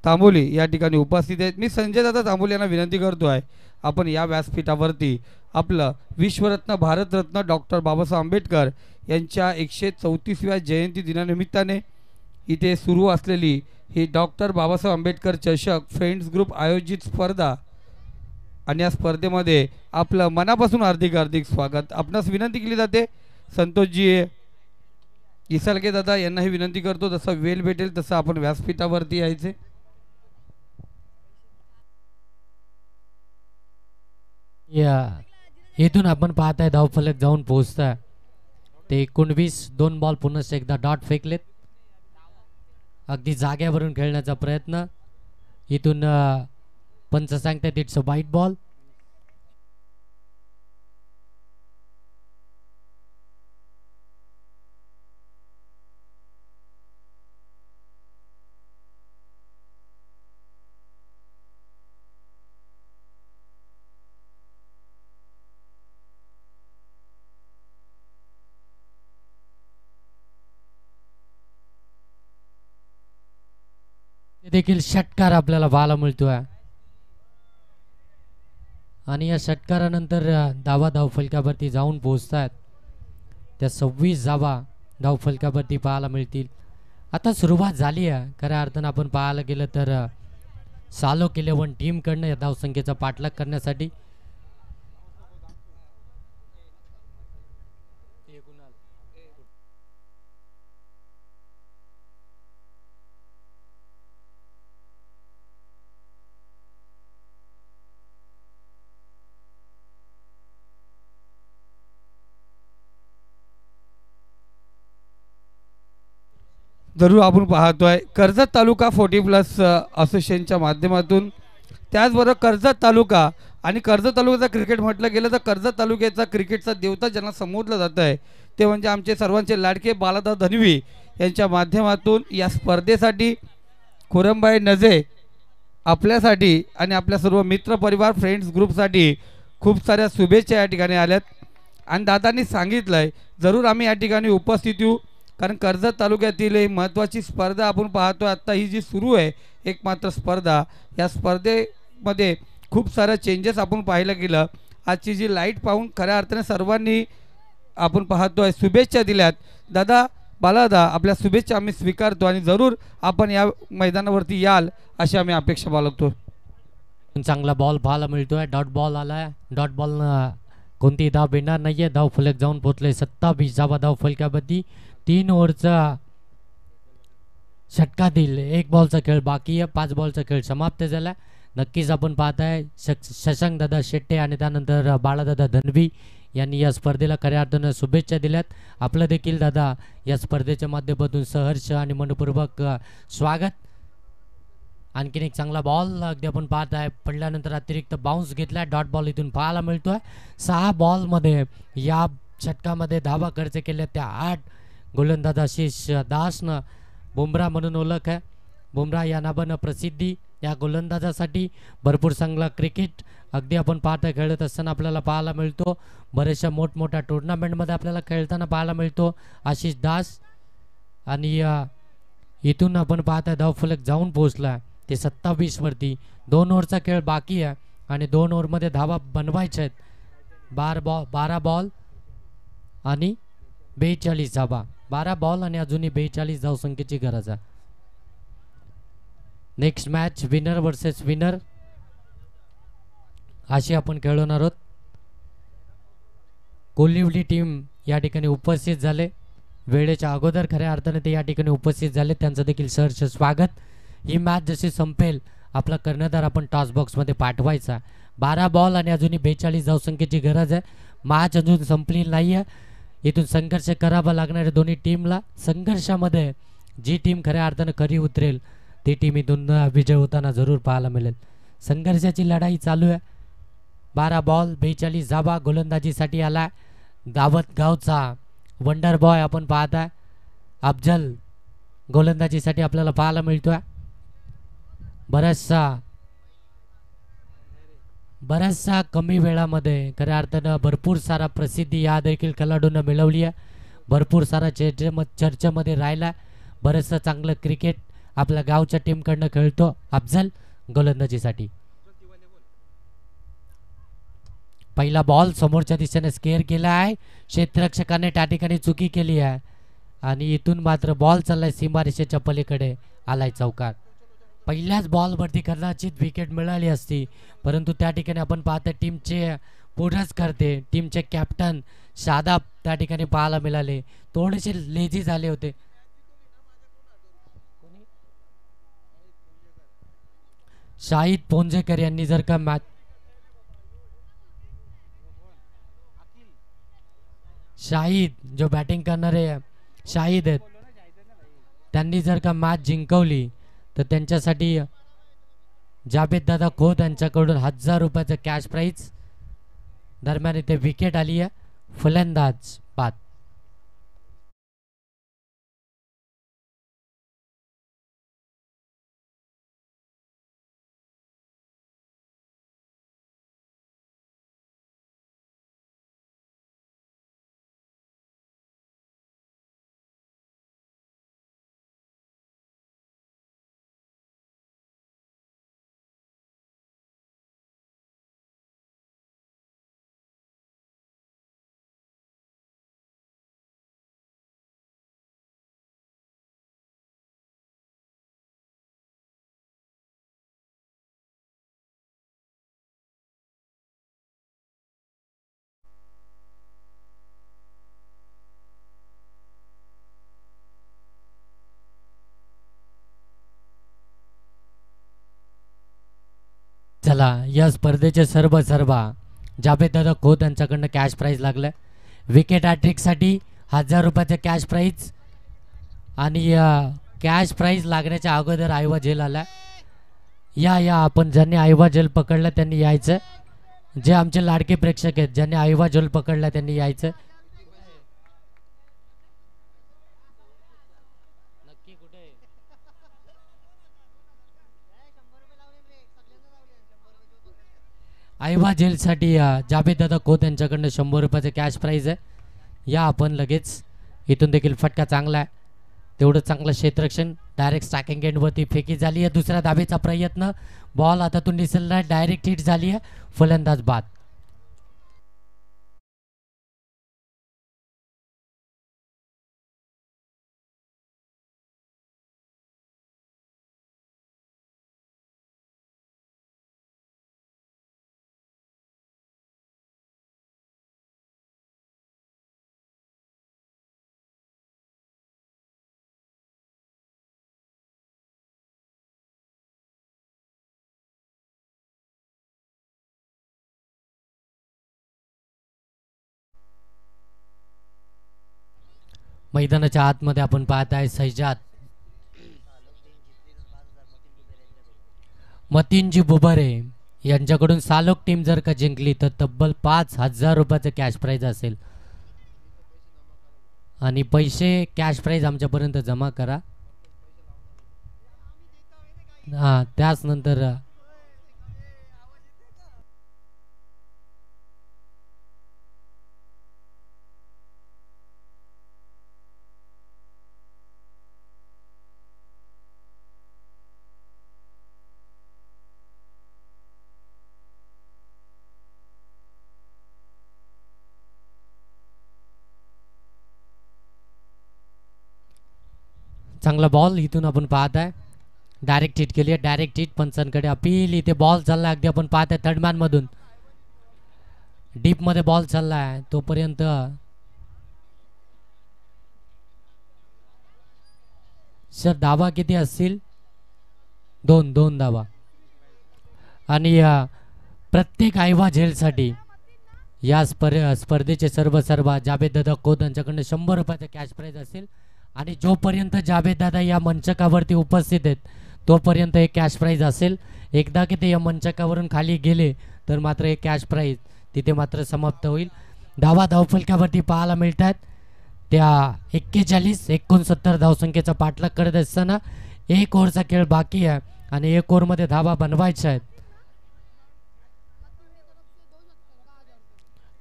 तांबोली या ठिकाणी उपस्थित आहेत. मी संजय दादा तांबोली यांना विनंती करतो आहे आपण या व्यासपीठावरती आपलं विश्वरत्न भारतरत्न डॉक्टर बाबासाहेब आंबेडकर यांच्या 134व्या जयंती दिनानिमित्ताने इथे सुरू असलेली ही डॉक्टर बाबासाहेब आंबेडकर चषक फ्रेंड्स ग्रुप आयोजित स्पर्धा आणि या स्पर्धेमध्ये आपलं मनापासून हार्दिक स्वागत. आपणास विनंती केली जाते संतोषजी इसालगे दादा यांनाही विनंती करतो जसं वेळ भेटेल तसं आपण व्यासपीठावरती यायचे. इथून आपण पाहताय धावफलक जाऊन पोहोचताय ते 19 2 बॉल पुन्हा एकदा डॉट फेकलेत. अगदी जाग्यावरून खेळण्याचा प्रयत्न. इथून पंच सांगतात इट्स अ वाईट बॉल. देखील षटकार आपल्याला पाहायला मिळतोय आणि या षटकारानंतर धावा धावफलकावरती जाऊन पोहोचतात त्या 26 धावा धावफलकावरती पाहायला मिळतील. आता सुरुवात झाली आहे खऱ्या अर्थानं आपण पाहायला गेलं तर सालोक 11 टीमकडनं या धावसंख्येचा पाठलाग करण्यासाठी जरूर आपण पाहतोय कर्जत तालुका 40+ असोसिएशनच्या माध्यमातून त्याचबरोबर कर्जत तालुका आणि कर्जत तालुक्याचा क्रिकेट म्हटलं गेलं तर कर्जत तालुक्याचा क्रिकेटचा देवता ज्यांना संबोधलं जात आहे ते म्हणजे आमचे सर्वांचे लाडके बालादा धनवी यांच्या माध्यमातून या स्पर्धेसाठी खुरमबाई नजे आपल्यासाठी आणि आपल्या सर्व मित्र परिवार फ्रेंड्स ग्रुपसाठी खूप साऱ्या शुभेच्छा या ठिकाणी आल्यात आणि दादांनी सांगितलं आहे जरूर आम्ही या ठिकाणी उपस्थित येऊ, कारण कर्जत तालुक्यातील एक महत्त्वाची स्पर्धा आपण पाहतो आत्ता ही जी सुरू आहे एकमात्र स्पर्धा, या स्पर्धेमध्ये खूप सारं चेंजेस आपण पाहायला गेलं. आजची जी लाईट पाहून खऱ्या अर्थाने सर्वांनी आपण पाहतोय शुभेच्छा दिल्यात. दादा बालादा आपल्या शुभेच्छा आम्ही स्वीकारतो आणि जरूर आपण या मैदानावरती याल अशी आम्ही अपेक्षा बाळगतो. चांगला बॉल पाहायला मिळतोय, डॉट बॉल आलाय. डॉट बॉल कोणती धाव येणार नाहीये. धाव फलक जाऊन पोहोचले 27 धाव फलकावरती. 3 ओव्हरचा षटकातील 1 बॉलचा खेळ बाकी आहे. 5 बॉलचा खेळ समाप्त झाला. नक्कीच आपण पाहताय शशांक दादा शेट्टे आणि त्यानंतर बाळादादा धनवी यांनी या स्पर्धेला खऱ्या अर्थानं शुभेच्छा दिल्यात. आपलं देखील दादा या स्पर्धेच्या माध्यमातून सहर्ष आणि मनपूर्वक स्वागत. आणखीन एक चांगला बॉल अगदी आपण पाहत आहे, पडल्यानंतर अतिरिक्त बाउन्स घेतला. डॉट बॉल इथून पाहायला मिळतोय. 6 बॉलमध्ये या षटकामध्ये धावा खर्च केल्या त्या 8. गोलंदाज आशिष दासनं बुमराह म्हणून ओळख आहे. बुमराह या नावानं प्रसिद्धी. या गोलंदाजासाठी भरपूर चांगला क्रिकेट अगदी आपण पाहता खेळत असताना आपल्याला पाहायला मिळतो. बऱ्याचशा मोठमोठ्या टुर्नामेंटमध्ये आपल्याला खेळताना पाहायला मिळतो आशिष दास. आणि इथून आपण पाहता धावफलक जाऊन पोहोचला ते 27 वरती. 2 ओव्हरचा खेळ बाकी आहे आणि 2 ओव्हरमध्ये धावा बनवायच्या आहेत. 12 बॉल आणि 42 धावा. 12 बॉल आणि अजूनही 42 धावसंख्येची गरज आहे. Next match winner versus winner अशी आपण खेळवणार आहोत. कोल्हिवली टीम या ठिकाणी उपस्थित झाले. वेळेच्या अगोदर खऱ्या अर्थाने ते या ठिकाणी उपस्थित झाले, त्यांचं देखील सहर्ष स्वागत. ही मॅच जशी संपेल आपला कर्णधार आपण टॉस बॉक्समध्ये पाठवायचा. 12 बॉल आणि अजूनही 42 धावसंख्येची गरज आहे. मॅच अजून संपली नाही आहे. इथून संघर्ष करावा लागणाऱ्या दोन्ही टीमला. संघर्षामध्ये जी टीम खऱ्या अर्थानं खरी उतरेल ती टीम इथून विजय होताना जरूर पाहायला मिळेल. संघर्षाची लढाई चालू आहे. 12 बॉल 42 धावा गोलंदाजीसाठी आला. दावत गावचा वंडर बॉय आपण पाहताय अफजल गोलंदाजीसाठी आपल्याला पाहायला मिळतोय. बऱ्याचशा कमी वेळामध्ये खऱ्या अर्थानं भरपूर सारा प्रसिद्धी या देखील खेळाडूंना मिळवली आहे. भरपूर सारा चर्चेमध्ये राहिला. बरंचसं चांगलं क्रिकेट आपल्या गावच्या टीमकडनं खेळतो अफजल गोलंदाजीसाठी. पहिला बॉल समोरच्या दिशेने स्केअर केला आहे. क्षेत्ररक्षकाने त्या ठिकाणी चुकी केली आहे आणि इथून मात्र बॉल चाललाय सीमारेषेच्या पलीकडे आलाय चौकार. पहिल्याच बॉलवरती कदाचित विकेट मिळाली असती, परंतु त्या ठिकाणी आपण पाहता टीमचे पुढंच करते टीमचे कॅप्टन शादाब त्या ठिकाणी पाहायला मिळाले. थोडेसे लेझी झाले होते. शाहिद पोंजेकर यांनी जर का मॅच शाहिद जो बॅटिंग करणारे शाहिद आहेत त्यांनी जर का मॅच जिंकवली तर त्यांच्यासाठी जावेद दादा खोत यांच्याकडून 1000 रुपयाचं कॅश प्राईज. दरम्यान इथे विकेट आली आहे. फलंदाज बाद. चला या स्पर्धेचे सर्व जावेद दादा खोत यांच्याकडनं कॅश प्राईज लागलं. विकेट हॅट्रिकसाठी 1000 रुपयाचं कॅश प्राईज आणि कॅश प्राईज लागण्याच्या अगोदर आयवा जेल आला. या आपण ज्यांनी आयवा जेल पकडला त्यांनी यायचं. जे आमचे लाडके प्रेक्षक आहेत ज्यांनी आयवा जेल पकडला त्यांनी यायचं. आयवा जेलसाठी जावेद दादा खोत यांच्याकडनं 100 रुपयाचं कॅश प्राईज आहे. या आपण लगेच इथून देखील फटका चांगला आहे, तेवढं चांगलं क्षेत्ररक्षण. डायरेक्ट स्टॅकिंग एंडवरती फेकी झाली आहे. दुसऱ्या धाबेचा प्रयत्न, बॉल हातातून दिसला आहे, डायरेक्ट हिट झाली आहे, फलंदाज बाद. मैदानाच्या आतमध्ये आपण पाहत आहे सैजाद मतीनजी बुबारे यांच्याकडून सालोक टीम जर का जिंकली तर तब्बल 5,000 रुपयाचं कॅश प्राईज असेल. आणि पैसे कॅश प्राईज आमच्यापर्यंत जमा करा. हां, त्याच नंतर चांगला बॉल इथून आपण पाहत आहे, डायरेक्ट हिट केली आहे, डायरेक्ट हिट. पंचांकडे अपील. इथे बॉल चालला अगदी आपण पाहत आहे थर्ड मॅन मधून डीप मध्ये बॉल चालला आहे तोपर्यंत सर धावा किती असतील? 2 धावा. आणि प्रत्येक आयवा झेलसाठी या स्पर्धेचे सर्व जावेद दादा खोत यांच्याकडनं 100 रुपयाचं कॅश प्राईज असेल. आणि जोपर्यंत जावेद दादा या मंचकावरती उपस्थित आहेत तोपर्यंत एक कॅश प्राईज असेल. एकदा की ते या मंचकावरून खाली गेले तर मात्र एक कॅश प्राईज तिथे मात्र समाप्त होईल. धावा धावफलकावरती पाहायला मिळतात त्या 41-69 धावसंख्येचा पाठलाग करत असताना 1 ओव्हरचा खेळ बाकी आहे आणि 1 ओव्हरमध्ये धावा बनवायच्या आहेत.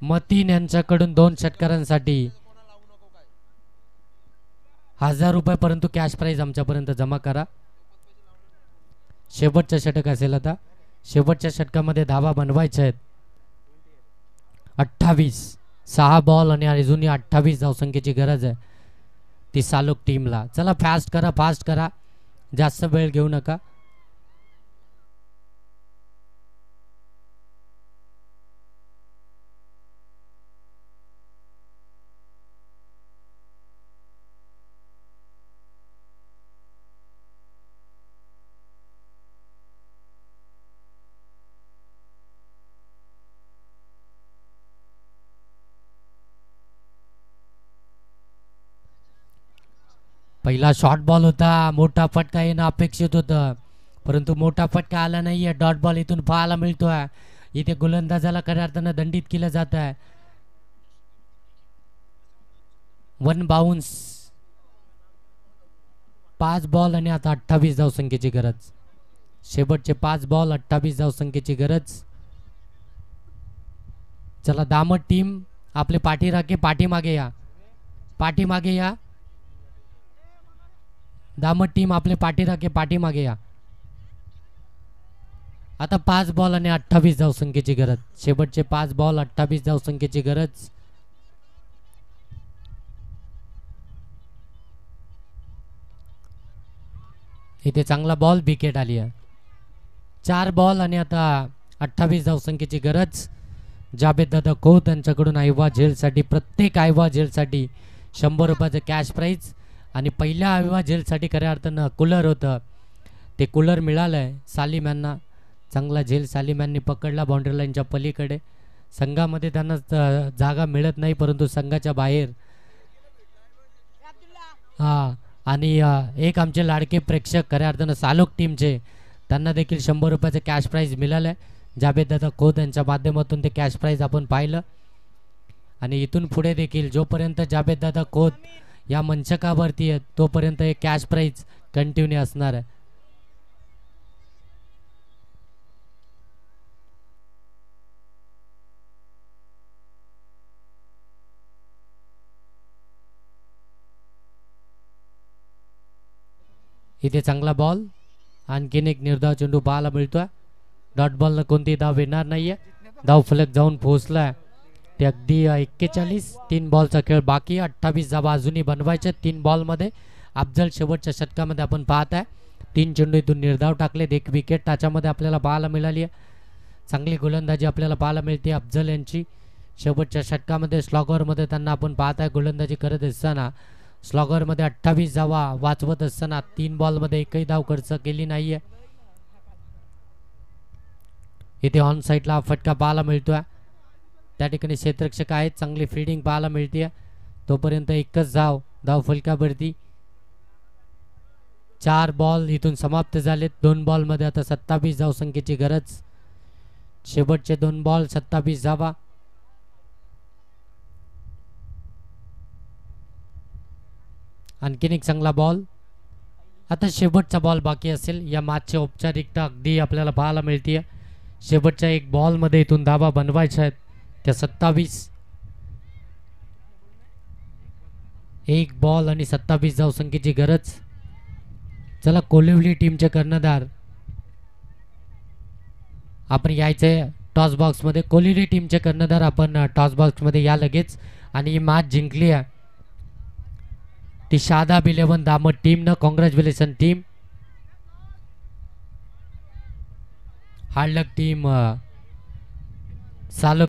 मतीन यांच्याकडून 2 षटकारांसाठी 1000 रुपये परंतु कॅश प्राईज आमच्यापर्यंत जमा करा. शेवटचा षटक असेल आता. शेवटच्या षटकामध्ये धावा बनवायच्या आहेत 28. 6 बॉल आणि अजूनही 28 धावसंख्येची गरज आहे ती सालोक टीमला. चला फास्ट करा, जास्त वेळ घेऊ नका. पहिला शॉर्ट बॉल होता, मोठा फटका येणं अपेक्षित होतं परंतु मोठा फटका आला नाहीये. डॉट बॉल इथून पाहायला मिळतोय. इथे गोलंदाजाला खऱ्या अर्थानं दंडित केलं जात आहे. 1 बाउन्स. 5 बॉल आणि आता 28 धावसंख्येची गरज. शेवटचे 5 बॉल 28 धावसंख्येची गरज. चला दामट टीम आपले पाठीमागे या. दामट टीम आपले पाठीमागे या. आता 5 बॉल आणि 28 धावसंख्येची गरज. शेवटचे 5 बॉल 28 धावसंख्येची गरज. इथे चांगला बॉल, विकेट आली आहे. 4 बॉल आणि आता 28 धावसंख्येची गरज. जावेद दादा खोत यांच्याकडून आयवा झेलसाठी, प्रत्येक आयवा झेलसाठी 100 रुपयाचं कॅश प्राईज. आणि पहिल्या आयवा झेलसाठी खऱ्या अर्थानं कूलर होतं, ते कूलर मिळालं आहे सालिम यांना. चांगला झेल सालिम यांनी पकडला बाउंड्री लाईनच्या पलीकडे. संघामध्ये त्यांना जागा मिळत नाही परंतु संघाच्या बाहेर. हां, आणि एक आमचे लाडके प्रेक्षक खऱ्या अर्थानं सालोक टीमचे, त्यांना देखील 100 रुपयाचं कॅश प्राईज मिळालं आहे. जावेद दादा खोत यांच्या माध्यमातून ते कॅश प्राईज आपण पाहिलं. आणि इथून पुढे देखील जोपर्यंत जावेद दादा खोत या मंचकावरती आहेत तोपर्यंत हे कॅश प्राईज कंटिन्यू असणार आहे. इथे चांगला बॉल, आणखीन एक निर्धाव चेंडू पाहायला मिळतोय. डॉट बॉलनं कोणती धाव येणार नाहीये. धाव फलक जाऊन पोहोचलाय ते अगदी 41. 3 बॉलचा खेळ बाकी. 28 धावा अजूनही बनवायच्या 3 बॉलमध्ये. अफजल शेवटच्या षटकामध्ये आपण पाहत आहे 3 चेंडू इथून निर्धाव टाकलेत, 1 विकेट त्याच्यामध्ये आपल्याला पाहायला मिळाली आहे. चांगली गोलंदाजी आपल्याला पाहायला मिळते अफजल यांची. शेवटच्या षटकामध्ये स्लॉगरमध्ये त्यांना आपण पाहत आहे गोलंदाजी करत असताना. स्लॉगरमध्ये 28 धावा वाचवत असताना 3 बॉलमध्ये एकही धाव खर्च केली नाहीये. इथे ऑन साईडला फटका पाहायला मिळतोय. त्या ठिकाणी क्षेत्ररक्षक आहेत, चांगली फिल्डिंग पाहायला मिळते. तोपर्यंत एकच धाव फलकावरती. 4 बॉल इथून समाप्त झालेत. 2 बॉलमध्ये आता 27 धावसंख्येची गरज. शेवटचे 2 बॉल 27 धावा. आणखीन एक चांगला बॉल. आता शेवटचा बॉल बाकी असेल. या मॅचची औपचारिकता अगदी आपल्याला पाहायला मिळते. शेवटच्या 1 बॉलमध्ये इथून धावा बनवायच्या आहेत त्या 27. 1 बॉल आणि 27 धावसंख्येची गरज. चला कोलिवली टीमचे कर्णधार आपण यायचे टॉस बॉक्समध्ये. कोलिवली टीमचे कर्णधार आपण टॉस बॉक्समध्ये या लगेच. आणि ही मॅच जिंकली आहे ती शादाब 11 दामट टीमनं. Congratulation team. हार्ड लक टीम. सालो